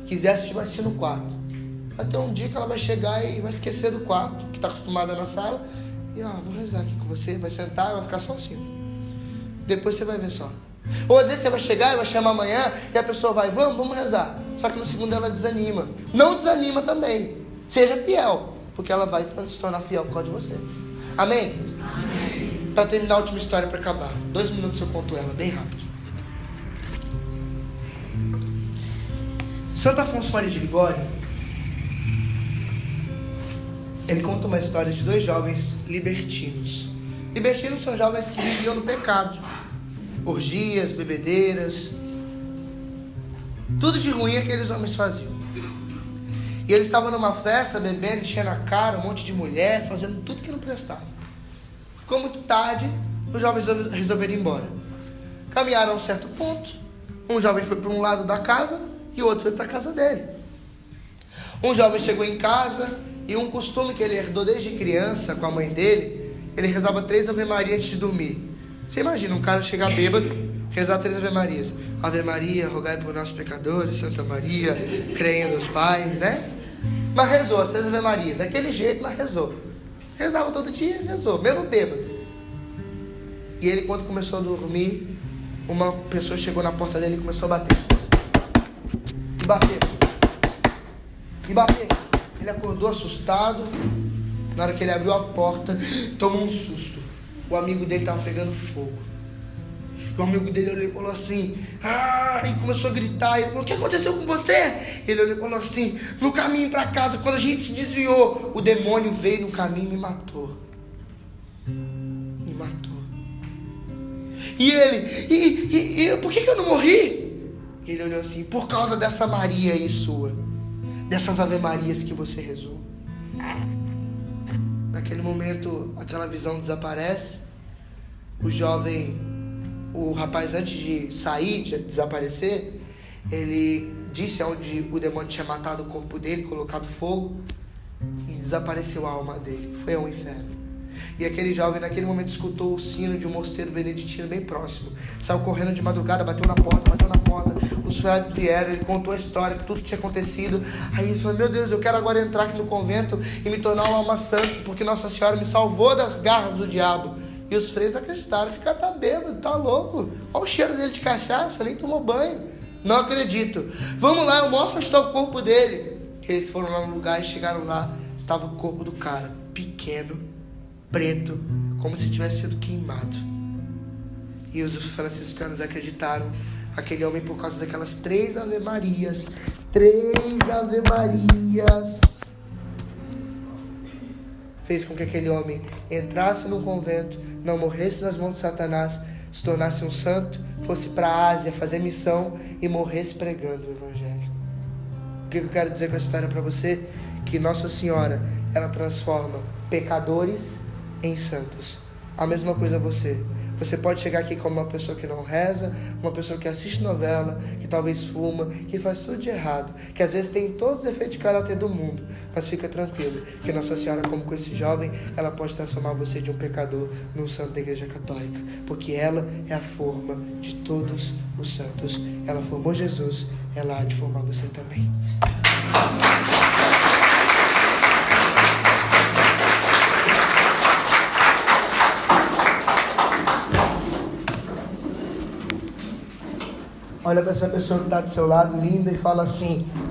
Quiser assistir, vai assistir no quarto. Vai ter um dia que ela vai chegar e vai esquecer do quarto, que está acostumada na sala. E vou rezar aqui com você. Vai sentar e vai ficar só assim. Depois você vai ver só. Ou às vezes você vai chegar e vai chamar amanhã e a pessoa vai, vamos rezar. Só que no segundo ela desanima. Não desanima também. Seja fiel, porque ela vai se tornar fiel por causa de você. Amém? Amém. Para terminar a última história, para acabar. 2 minutos eu conto ela, bem rápido. Santo Afonso Maria de Ligório, ele conta uma história de 2 jovens libertinos. Libertinos são jovens que viviam no pecado. Orgias, bebedeiras, tudo de ruim aqueles homens faziam. E eles estavam numa festa, bebendo, enchendo a cara, um monte de mulher, fazendo tudo que não prestava. Ficou muito tarde, os jovens resolveram ir embora. Caminharam a um certo ponto, um jovem foi para um lado da casa e o outro foi para a casa dele. Um jovem chegou em casa e um costume que ele herdou desde criança com a mãe dele, ele rezava 3 Ave Maria antes de dormir. Você imagina um cara chegar bêbado, rezar 3 Ave Marias. Ave Maria, rogai por nós pecadores, Santa Maria, creia em Deus Pai, né? mas rezou as 3 Ave Marias, daquele jeito, mas rezou. Rezava todo dia, rezou, mesmo bêbado. E ele, quando começou a dormir, uma pessoa chegou na porta dele e começou a bater. E bater. E bater. Ele acordou assustado. Na hora que ele abriu a porta, tomou um susto. O amigo dele estava pegando fogo. E o amigo dele olhou e falou assim, e começou a gritar. Ele falou, o que aconteceu com você? Ele olhou e falou assim, no caminho para casa, quando a gente se desviou, o demônio veio no caminho e me matou. Me matou. E ele, por que eu não morri? Ele olhou assim, por causa dessa Maria aí sua, dessas Ave Marias que você rezou. Naquele momento, aquela visão desaparece. O rapaz, antes de sair, de desaparecer, ele disse onde o demônio tinha matado o corpo dele, colocado fogo, e desapareceu a alma dele. Foi ao inferno. E aquele jovem, naquele momento, escutou o sino de um mosteiro beneditino bem próximo. Saiu correndo de madrugada, bateu na porta. Os frades vieram, ele contou a história, tudo que tinha acontecido. Aí ele falou, meu Deus, eu quero agora entrar aqui no convento e me tornar uma alma santa, porque Nossa Senhora me salvou das garras do diabo. E os freios acreditaram, ficaram, tá bêbado, tá louco. Olha o cheiro dele de cachaça, nem tomou banho. Não acredito. Vamos lá, eu mostro onde está o corpo dele. Eles foram lá no lugar e chegaram lá, estava o corpo do cara, pequeno, preto, como se tivesse sido queimado. E os franciscanos acreditaram, aquele homem, por causa daquelas 3 Ave Marias, 3 Ave Marias, fez com que aquele homem entrasse no convento, não morresse nas mãos de Satanás, se tornasse um santo, fosse para a Ásia fazer missão e morresse pregando o Evangelho. O que eu quero dizer com essa história para você? Que Nossa Senhora, ela transforma pecadores em santos. A mesma coisa você. Você pode chegar aqui como uma pessoa que não reza, uma pessoa que assiste novela, que talvez fuma, que faz tudo de errado, que às vezes tem todos os efeitos de caráter do mundo, mas fica tranquilo, que Nossa Senhora, como com esse jovem, ela pode transformar você de um pecador num santo da Igreja Católica, porque ela é a forma de todos os santos. Ela formou Jesus, ela há de formar você também. Olha para essa pessoa que está do seu lado, linda, e fala assim,